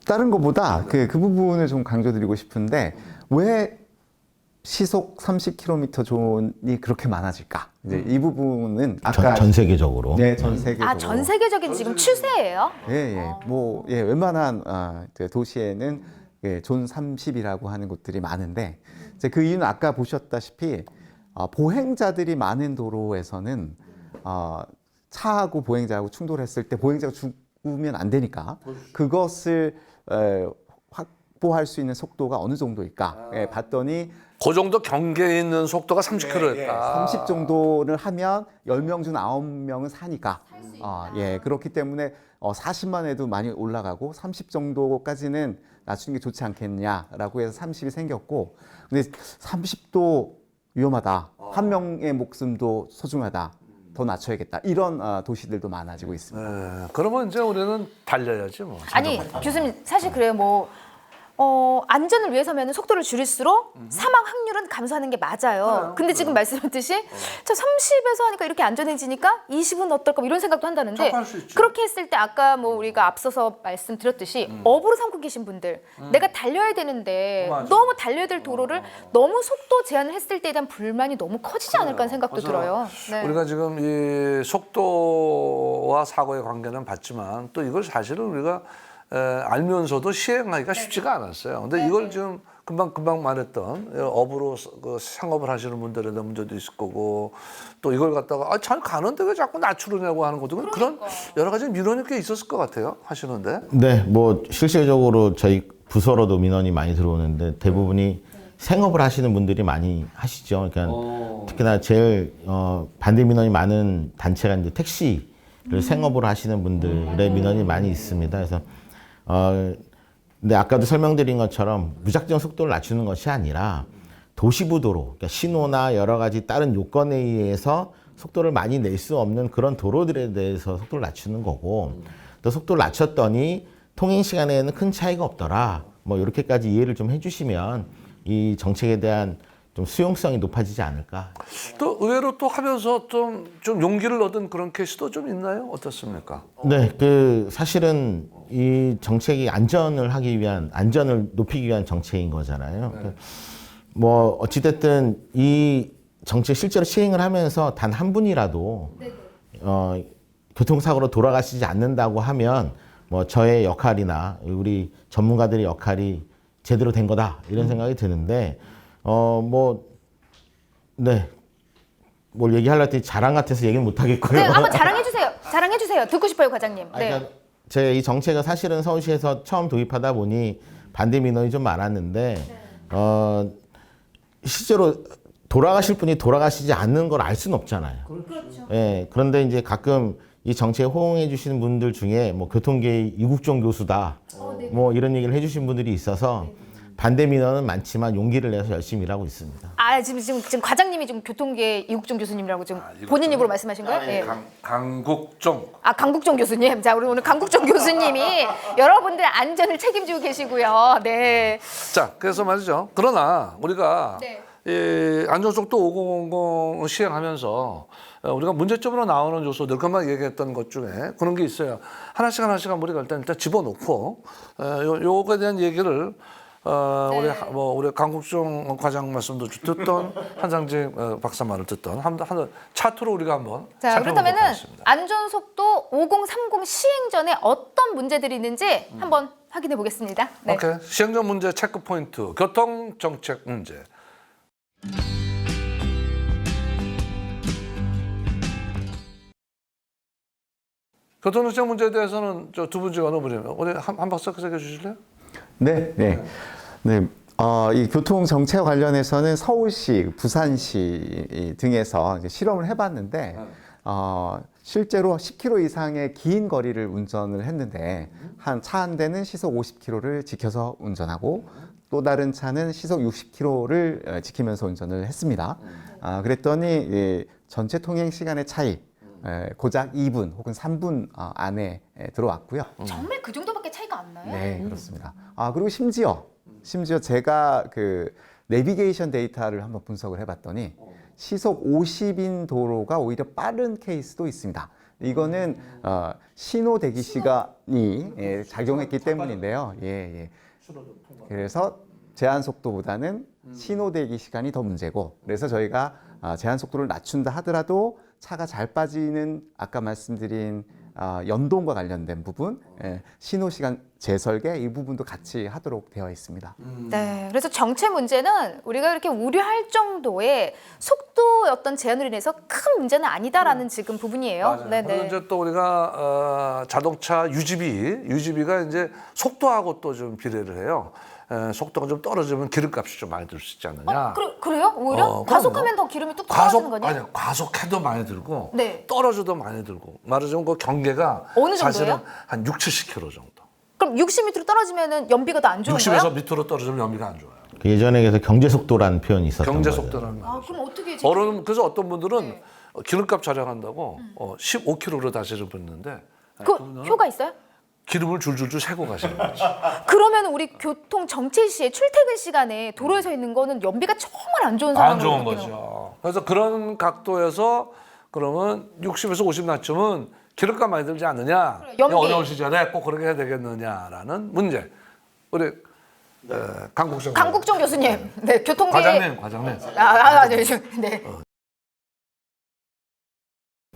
다른 것보다 그 부분을 좀 강조드리고 싶은데 왜 시속 30km 존이 그렇게 많아질까? 이제 이 부분은 아까 전 세계적으로. 네, 전 세계적으로. 아, 전 세계적인 지금 추세예요? 웬만한 도시에는 존 30이라고 하는 곳들이 많은데 이제 그 이유는 아까 보셨다시피 보행자들이 많은 도로에서는 차하고 보행자하고 충돌했을 때 보행자가 죽으면 안 되니까 그것을 확보할 수 있는 속도가 어느 정도일까 봤더니 그 정도 경계에 있는 속도가 30km였다. 30 정도를 하면 10명 중 9명은 사니까 그렇기 때문에 40만 해도 많이 올라가고 30 정도까지는 낮추는 게 좋지 않겠냐라고 해서 30이 생겼고 근데 30도 위험하다. 한 명의 목숨도 소중하다. 더 낮춰야겠다. 이런 도시들도 많아지고 있습니다. 그러면 이제 우리는 달려야지 뭐. 아니, 교수님, 사실 그래요. 안전을 위해서면 속도를 줄일수록 사망 확률은 감소하는 게 맞아요. 근데 지금 말씀하셨듯이 저 30에서 하니까 이렇게 안전해지니까 20은 어떨까 뭐 이런 생각도 한다는데 착각할 수 있죠. 그렇게 했을 때 아까 우리가 앞서서 말씀드렸듯이 업으로 삼고 계신 분들 내가 달려야 되는데 맞아. 너무 달려야 될 도로를 너무 속도 제한을 했을 때에 대한 불만이 너무 커지지 않을까 하는 생각도 들어요. 네. 우리가 지금 이 속도와 사고의 관계는 봤지만 또 이걸 사실은 우리가 알면서도 시행하기가 쉽지가 않았어요. 근데 이걸 지금 금방 말했던 업으로 그 상업을 하시는 분들의 문제도 있을 거고 또 이걸 갖다가 잘 가는데 왜 자꾸 낮추느냐고 하는 것도 그런 여러 가지 민원이 꽤 있었을 것 같아요. 하시는데. 네, 뭐 실질적으로 저희 부서로도 민원이 많이 들어오는데 대부분이 생업을 하시는 분들이 많이 하시죠. 그러니까 특히나 제일 반대 민원이 많은 단체가 이제 택시를 생업으로 하시는 분들의 민원이 많이 있습니다. 그래서 근데 아까도 설명드린 것처럼 무작정 속도를 낮추는 것이 아니라 도시부도로, 그러니까 신호나 여러 가지 다른 요건에 의해서 속도를 많이 낼 수 없는 그런 도로들에 대해서 속도를 낮추는 거고 또 속도를 낮췄더니 통행 시간에는 큰 차이가 없더라. 뭐 이렇게까지 이해를 좀 해주시면 이 정책에 대한 좀 수용성이 높아지지 않을까. 또 의외로 또 하면서 좀 용기를 얻은 그런 케이스도 좀 있나요? 어떻습니까? 네, 사실은 이 정책이 안전을 높이기 위한 정책인 거잖아요. 네. 뭐 어찌됐든 이 정책 실제로 시행을 하면서 단 한 분이라도 교통사고로 돌아가시지 않는다고 하면 뭐 저의 역할이나 우리 전문가들의 역할이 제대로 된 거다 이런 생각이 드는데 뭘 얘기하려 했더니 자랑 같아서 얘기는 못 하겠고요. 네, 한번 자랑해주세요. 자랑해주세요. 듣고 싶어요, 과장님. 네. 그러니까 제가 이 정책을 사실은 서울시에서 처음 도입하다 보니 반대 민원이 좀 많았는데 실제로 돌아가실 분이 돌아가시지 않는 걸 알 수는 없잖아요. 그렇죠. 예, 그런데 이제 가끔 이 정책에 호응해 주시는 분들 중에 뭐 교통계의 이국종 교수다, 뭐 이런 얘기를 해주신 분들이 있어서 반대 민원은 많지만 용기를 내서 열심히 일하고 있습니다. 아, 지금 과장님이 지금 교통계 이국종 교수님이라고 지금 본인 입으로 말씀하신 거예요? 네. 강국종. 아, 강국종 교수님. 자, 우리 오늘 강국종 교수님이 여러분들의 안전을 책임지고 계시고요. 네. 자, 그래서 말이죠. 그러나 우리가 네. 이 안전속도 5050 시행하면서 우리가 문제점으로 나오는 요소들 그만 얘기했던 것 중에 그런 게 있어요. 하나씩 우리가 일단 집어넣고 요거에 대한 얘기를 우리 강국종 과장 말씀도 듣던 한상재 박사 말을 듣던 한 차트로 우리가 한번 자, 살펴보도록 그렇다면은 하겠습니다. 안전속도 5030 시행 전에 어떤 문제들이 있는지 한번 확인해 보겠습니다. 네. 오케이. 시행전 문제 체크 포인트, 교통 정책 문제. 교통정책 문제에 대해서는 저 두 분 중에 어느 분이면 우리 한 박사 소개해 주실래요? 네. 이 교통 정책 관련해서는 서울시, 부산시 등에서 이제 실험을 해봤는데 실제로 10km 이상의 긴 거리를 운전을 했는데 차 한 대는 시속 50km를 지켜서 운전하고 또 다른 차는 시속 60km를 지키면서 운전을 했습니다. 그랬더니 전체 통행 시간의 차이 고작 2분 혹은 3분 안에 들어왔고요. 정말 그 정도밖에 차이가 안 나요? 네, 그렇습니다. 그리고 심지어 제가 그 내비게이션 데이터를 한번 분석을 해봤더니 시속 50인 도로가 오히려 빠른 케이스도 있습니다. 이거는 신호 대기 시간이 작용했기 때문인데요. 예. 그래서 제한 속도보다는 신호 대기 시간이 더 문제고, 그래서 저희가 제한 속도를 낮춘다 하더라도 차가 잘 빠지는 아까 말씀드린 연동과 관련된 부분, 신호 시간 재설계 이 부분도 같이 하도록 되어 있습니다. 네, 그래서 정체 문제는 우리가 이렇게 우려할 정도의 속도의 어떤 제한으로 인해서 큰 문제는 아니다라는 지금 부분이에요. 그리고 이제 또 우리가 자동차 유지비가 이제 속도하고 또 좀 비례를 해요. 속도가 좀 떨어지면 기름값이 좀 많이 들 수 있지 않느냐. 그래요? 오히려? 가속하면 더 기름이 뚝 떨어지는 거냐? 아니, 과속해도 많이 들고 네. 떨어져도 많이 들고, 말하자면 그 경계가 어느 사실은 정도예요? 한 6, 70km 정도. 그럼 60m로 떨어지면 연비가 더 안 좋은 60에서 거예요? 밑으로 떨어지면 연비가 안 좋아요. 그 예전에 그래서 경제 속도라는 표현이 있었던 경제 거죠. 속도라는 거. 그럼 어떻게 그래서 어떤 분들은 기름값 절약한다고 15km로 다시를 붙는데 그 효과 있어요? 기름을 줄줄줄 세고 가시는 거죠. 그러면 우리 교통 정체 시에 출퇴근 시간에 도로에 서 있는 거는 연비가 정말 안 좋은 상황으로 안 좋은 바뀌는 거죠. 그래서 그런 각도에서 그러면 60에서 50 낮추면 기름값 많이 들지 않느냐? 연비. 어려운 시절에 꼭 그렇게 해야 되겠느냐라는 문제. 우리 강국정 강국정 교수님, 네, 교통계 과장님. 네.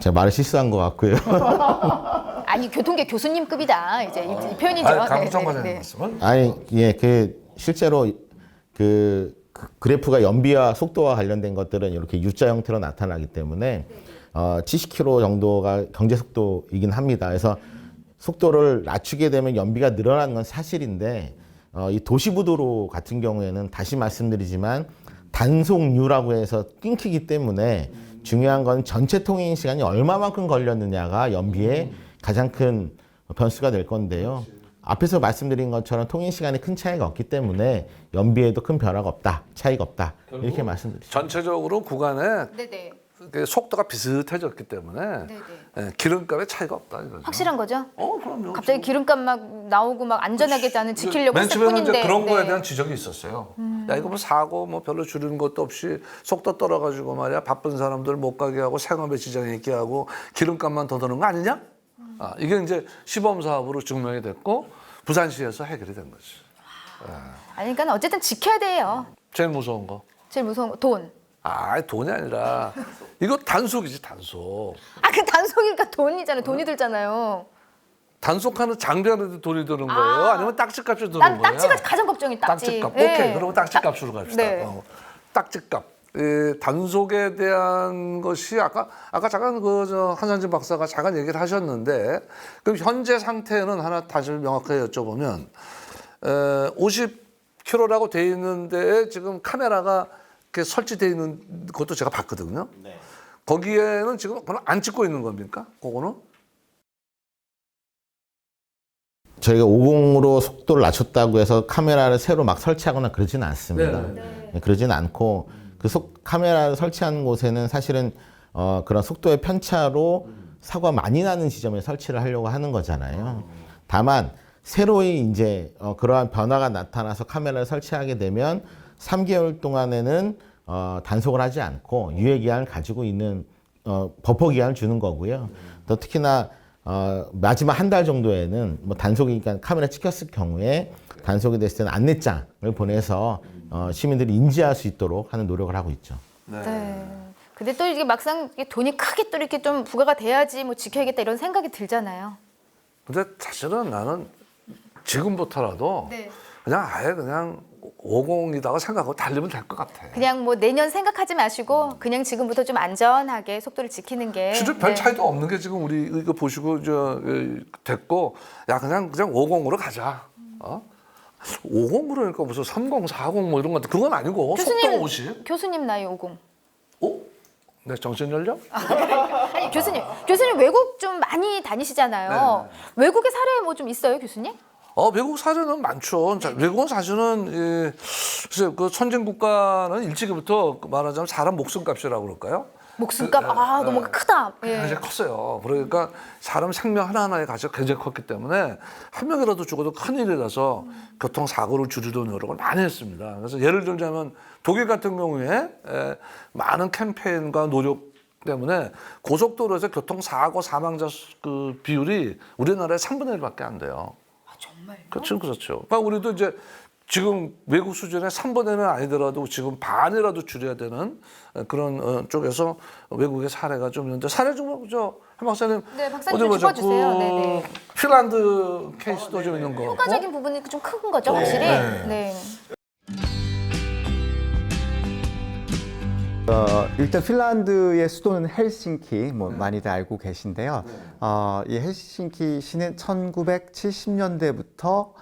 제가 말을 실수한 것 같고요. 아니 교통계 교수님급이다 이제 이 표현이죠. 강국정 네, 과장님 네. 말씀은 아니, 예, 실제로 그 그래프가 연비와 속도와 관련된 것들은 이렇게 U자 형태로 나타나기 때문에 70km 정도가 경제 속도이긴 합니다. 그래서 속도를 낮추게 되면 연비가 늘어나는 건 사실인데 이 도시부도로 같은 경우에는 다시 말씀드리지만 단속류라고 해서 끊기기 때문에 중요한 건 전체 통행 시간이 얼마만큼 걸렸느냐가 연비의 가장 큰 변수가 될 건데요. 앞에서 말씀드린 것처럼 통행 시간에 큰 차이가 없기 때문에 연비에도 큰 변화가 없다, 차이가 없다 이렇게 말씀드리죠. 전체적으로 구간에 네네. 그 속도가 비슷해졌기 때문에 기름값의 차이가 없다 이거죠. 확실한 거죠? 그럼요. 갑자기 기름값 막 나오고 막 안전하게 나는 지키려고 맨 했을 처음에는 이제 뿐인데 그런 거에 네. 대한 지적이 있었어요. 야 이거 뭐 사고 뭐 별로 줄이는 것도 없이 속도 떨어가지고 말이야 바쁜 사람들 못 가게 하고 생업에 지장이 있게 하고 기름값만 더 드는 거 아니냐? 이게 이제 시범 사업으로 증명이 됐고 부산시에서 해결이 된 거지. 아니 그러니까 어쨌든 지켜야 돼요. 제일 무서운 거. 제일 무서운 거 돈. 돈이 아니라 이거 단속이지 단속. 그 단속이니까 돈이잖아요. 돈이 들잖아요. 단속하는 장비하는데 돈이 드는 거예요? 아니면 딱지값이 드는 난 거예요? 딱지가 가장 걱정이 딱지. 딱지값. 네. 오케이. 그러면 딱지값으로 갑시다. 네. 딱지값. 단속에 대한 것이 아까 잠깐 한상진 박사가 잠깐 얘기를 하셨는데 그럼 현재 상태는 하나 다시 명확하게 여쭤보면 50km라고 돼 있는 데에 지금 카메라가 이렇게 설치되어 있는 것도 제가 봤거든요. 거기에는 지금 그럼 안 찍고 있는 겁니까? 그거는? 저희가 50으로 속도를 낮췄다고 해서 카메라를 새로 막 설치하거나 그러지는 않습니다. 네, 그러지는 않고 카메라를 설치한 곳에는 사실은 그런 속도의 편차로 사고가 많이 나는 지점에 설치를 하려고 하는 거잖아요. 다만 새로이 이제 그러한 변화가 나타나서 카메라를 설치하게 되면 3개월 동안에는 단속을 하지 않고 유예 기한을 가지고 있는 버퍼 기한을 주는 거고요. 또 특히나 마지막 한 달 정도에는 뭐 단속이니까 카메라 찍혔을 경우에 단속이 됐을 때는 안내장을 보내서 시민들이 인지할 수 있도록 하는 노력을 하고 있죠. 네. 근데 또 이게 막상 돈이 크게 또 이렇게 좀 부과가 돼야지 뭐 지켜야겠다 이런 생각이 들잖아요. 근데 사실은 나는 지금부터라도 네. 그냥 아예 그냥 50이다가 생각하고 달리면 될 것 같아. 그냥 뭐 내년 생각하지 마시고 그냥 지금부터 좀 안전하게 속도를 지키는 게 진짜 별 차이도 없는 게 지금 우리 이거 보시고 됐고 야 그냥 50으로 가자. 50 그러니까 무슨 30, 40 뭐 이런 것 같아. 그건 아니고 속도가 50. 교수님 나이 50. 내 정신 연령? 아니 교수님 외국 좀 많이 다니시잖아요. 외국의 사례 뭐 좀 있어요, 교수님? 외국 사례는 많죠. 외국은 사실은 글쎄 그 선진 국가는 일찍부터 말하자면 사람 목숨값이라고 그럴까요? 목숨값 너무 크다. 굉장히 컸어요. 그러니까 사람 생명 하나하나의 가치가 굉장히 컸기 때문에 한 명이라도 죽어도 큰일이라서 교통사고를 줄이려는 노력을 많이 했습니다. 그래서 예를 들자면 독일 같은 경우에 많은 캠페인과 노력 때문에 고속도로에서 교통사고 사망자 그 비율이 우리나라의 3분의 1밖에 안 돼요. 아, 정말요? 그렇죠, 그렇죠. 그러니까 우리도 이제 지금 외국 수준의 3분의 1은 아니더라도 지금 반이라도 줄여야 되는 그런 쪽에서 외국의 사례가 좀 있는데 사례 좀 저 한 박사님 네, 박사님 어디 좀 보자. 짚어주세요. 네네. 핀란드 케이스도 좀 있는 거. 효과적인 부분이 좀 큰 거죠, 확실히. 네. 일단 핀란드의 수도는 헬싱키, 뭐 많이들 알고 계신데요. 이 헬싱키 시는 1970년대부터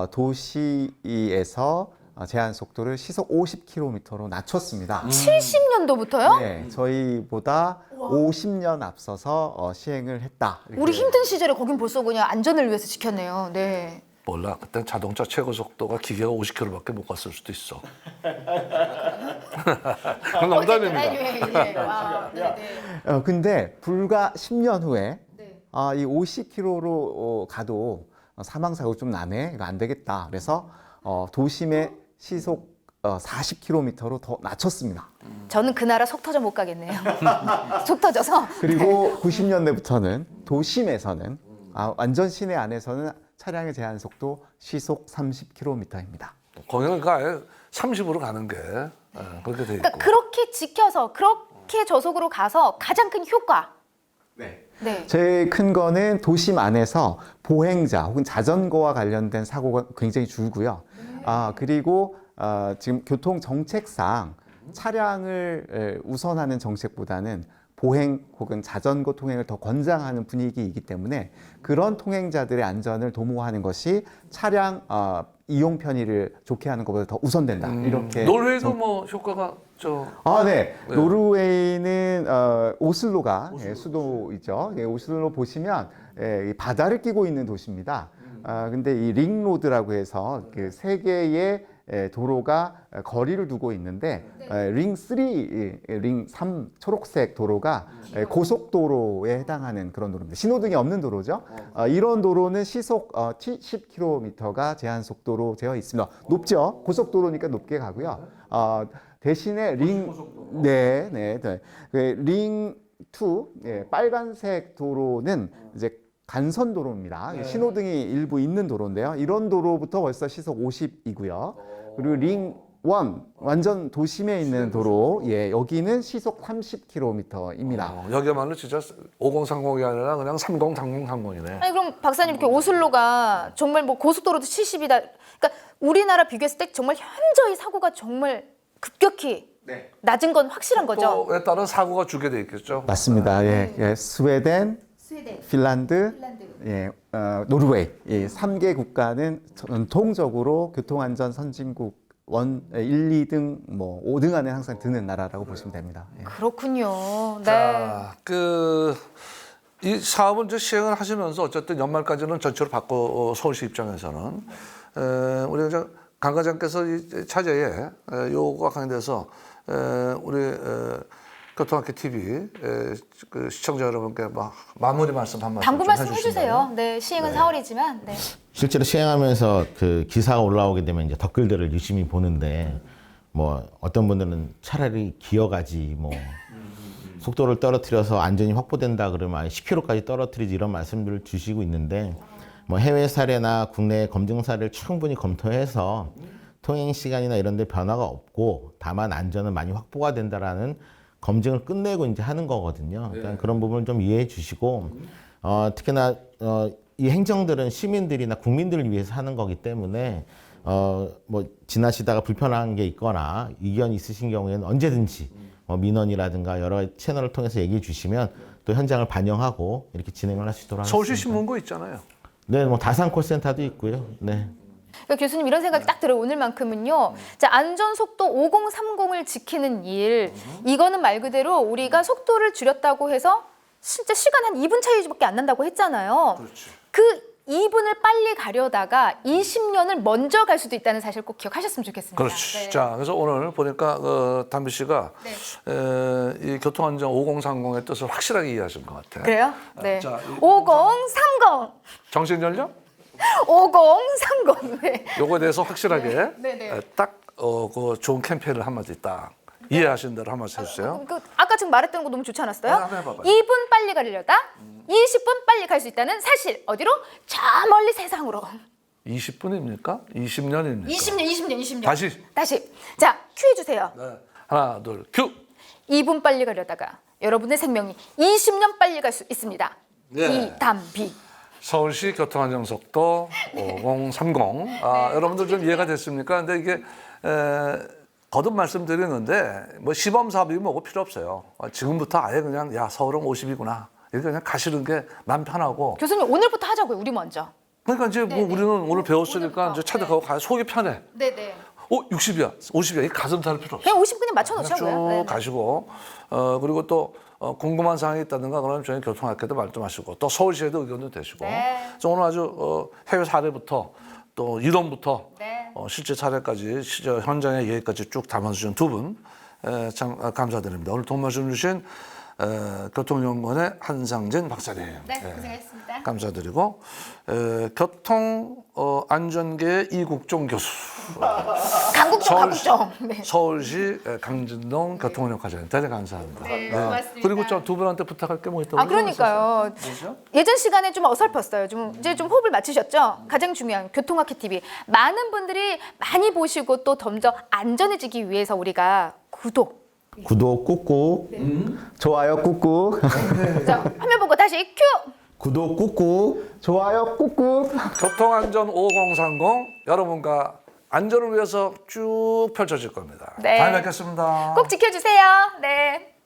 도시에서 제한 속도를 시속 50km로 낮췄습니다. 70년도부터요? 네, 저희보다 50년 앞서서 시행을 했다. 이렇게. 우리 힘든 시절에 거긴 벌써 그냥 안전을 위해서 지켰네요. 네. 몰라. 그때 자동차 최고 속도가 기계가 50km밖에 못 갔을 수도 있어. 그건 농담입니다. 근데 불과 10년 후에 이 50km로 가도 사망사고 좀 나네. 이거 안 되겠다. 그래서 도심의 시속 40km로 더 낮췄습니다. 저는 그 나라 속 터져 못 가겠네요. 속 터져서. 그리고 90년대부터는 도심에서는 완전 시내 안에서는 차량의 제한 속도 시속 30km입니다. 거기는 그 아예 30으로 가는 게 그렇게 돼 있고. 그러니까 그렇게 지켜서 그렇게 저속으로 가서 가장 큰 효과. 네. 네. 제일 큰 거는 도심 안에서 보행자 혹은 자전거와 관련된 사고가 굉장히 줄고요. 그리고 지금 교통 정책상 차량을 우선하는 정책보다는 보행 혹은 자전거 통행을 더 권장하는 분위기이기 때문에 그런 통행자들의 안전을 도모하는 것이 차량 이용 편의를 좋게 하는 것보다 더 우선된다. 이렇게 노르웨이도 뭐 효과가 네. 노르웨이는 오슬로가 수도이죠. 오슬로 보시면 이 바다를 끼고 있는 도시입니다. 근데 이 링로드라고 해서 그 세 개의 도로가 거리를 두고 있는데 링 3, 링 3 초록색 도로가 고속도로에 해당하는 그런 도로입니다. 신호등이 없는 도로죠. 이런 도로는 시속 70km가 제한 속도로 되어 있습니다. 높죠. 고속도로니까 높게 가고요. 대신에 링 링 2 빨간색 도로는 이제 간선 도로입니다. 신호등이 일부 있는 도로인데요. 이런 도로부터 벌써 시속 50이고요. 그리고 링 1 완전 도심에 있는 도로, 여기는 시속 30km입니다. 여기야말로 진짜 5030이 아니라 그냥 303030이네. 아니 그럼 박사님 이렇게 오슬로가 정말 뭐 고속도로도 70이다. 그러니까 우리나라 비교했을 때 정말 현저히 사고가 정말 급격히 낮은 건 확실한 거죠. 또에 따른 사고가 주게 돼 있겠죠. 맞습니다. 스웨덴, 핀란드, 노르웨이 이 3개 국가는 전통적으로 교통안전 선진국 1, 2등, 뭐 5등 안에 항상 드는 나라라고 보시면 됩니다. 그렇군요. 네. 자, 이 사업을 이제 시행을 하시면서 어쨌든 연말까지는 전체로 바꿔 서울시 입장에서는 우리 이제 강 과장께서 이 차제에 요거가 강의돼서 우리 교통학교 TV 그 시청자 여러분께 마무리 말씀 한 말씀 당부 좀 말씀 해주시면. 해주세요. 네, 시행은 4월이지만. 네. 실제로 시행하면서 그 기사가 올라오게 되면 이제 댓글들을 유심히 보는데 뭐 어떤 분들은 차라리 기어가지 뭐 속도를 떨어뜨려서 안전이 확보된다 그러면 아예 10km까지 떨어뜨리지 이런 말씀들을 주시고 있는데 뭐 해외 사례나 국내 검증 사례를 충분히 검토해서 통행 시간이나 이런 데 변화가 없고 다만 안전은 많이 확보가 된다라는 검증을 끝내고 이제 하는 거거든요. 그러니까 그런 부분을 좀 이해해 주시고 특히나 이 행정들은 시민들이나 국민들을 위해서 하는 거기 때문에 뭐 지나시다가 불편한 게 있거나 의견이 있으신 경우에는 언제든지 민원이라든가 여러 가지 채널을 통해서 얘기해 주시면 또 현장을 반영하고 이렇게 진행을 할 수 있도록 하겠습니다. 서울시 신문고 있잖아요. 네, 뭐 다산 콜센터도 있고요. 네. 그러니까 교수님 이런 생각이 딱 들어요. 오늘만큼은요. 자, 안전속도 5030을 지키는 일. 이거는 말 그대로 우리가 속도를 줄였다고 해서 진짜 시간 한 2분 차이밖에 안 난다고 했잖아요. 그렇지. 그 2분을 빨리 가려다가 20년을 먼저 갈 수도 있다는 사실 꼭 기억하셨으면 좋겠습니다. 그렇지. 네. 자, 그래서 오늘 보니까 담비 씨가 이 교통안전 5030의 뜻을 확실하게 이해하신 것 같아. 그래요? 네. 자, 5030. 정신 연령? 5030. 네. 요거에 대해서 확실하게 네, 네. 딱 그 좋은 캠페인을 한마디 딱 이해하신 대로 한 말씀 해주세요. 아까 지금 말했던 거 너무 좋지 않았어요? 네, 한번 해봐봐요. 2분 빨리 가려다 20분 빨리 갈 수 있다는 사실. 어디로? 저 멀리 세상으로. 20분입니까? 20년입니까? 20년. 다시. 자, 큐 해주세요. 네. 하나, 둘, 큐. 2분 빨리 가려다가 여러분의 생명이 20년 빨리 갈 수 있습니다. 네. 이담비. 서울시 교통안전속도 5030. 여러분들 좀 이해가 됐습니까? 근데 이게 거듭 말씀드리는데 뭐 시범 사업이 뭐고 필요 없어요. 지금부터 아예 그냥 야 서울은 50이구나 이렇게 그냥 가시는 게 마음 편하고. 교수님 오늘부터 하자고요. 우리 먼저. 그러니까 이제 뭐 우리는 오늘 배웠으니까 이제 차득하고 가야 속이 편해. 네네. 60이야, 50이야. 이 가슴 탈 필요 없어. 그냥 50 그냥 쭉 맞춰놓자고요. 가시고 그리고 또 궁금한 사항이 있다든가 그러면 저희 교통학교도 말씀하시고 또 서울시에도 의견도 되시고. 네. 그래서 오늘 아주 해외 사례부터 또 이론부터 네. 실제 사례까지 현장의 예까지 쭉 담아주신 두 분 참 감사드립니다. 오늘 도움 말씀 주신 교통연구원의 한상진 박사님. 네, 고생했습니다. 감사드리고 교통 안전계의 이국종 교수. 강국종. 네. 서울시 강진동 교통운영과장 대단히 감사합니다. 네, 고맙습니다. 그리고 저 두 분한테 부탁할 게 뭐 있다고? 그러니까요. 예전 시간에 좀 어설펐어요. 이제 좀 호흡을 맞추셨죠? 가장 중요한 교통학회 TV. 많은 분들이 많이 보시고 또 점점 안전해지기 위해서 우리가 구독. 구독 꾹꾹. 좋아요 꾹꾹. 자, 화면 보고 다시 큐. 구독 꾹꾹. 좋아요 꾹꾹. 교통안전 5030 여러분과 안전을 위해서 쭉 펼쳐질 겁니다. 네. 다음에 뵙겠습니다. 꼭 지켜주세요. 네.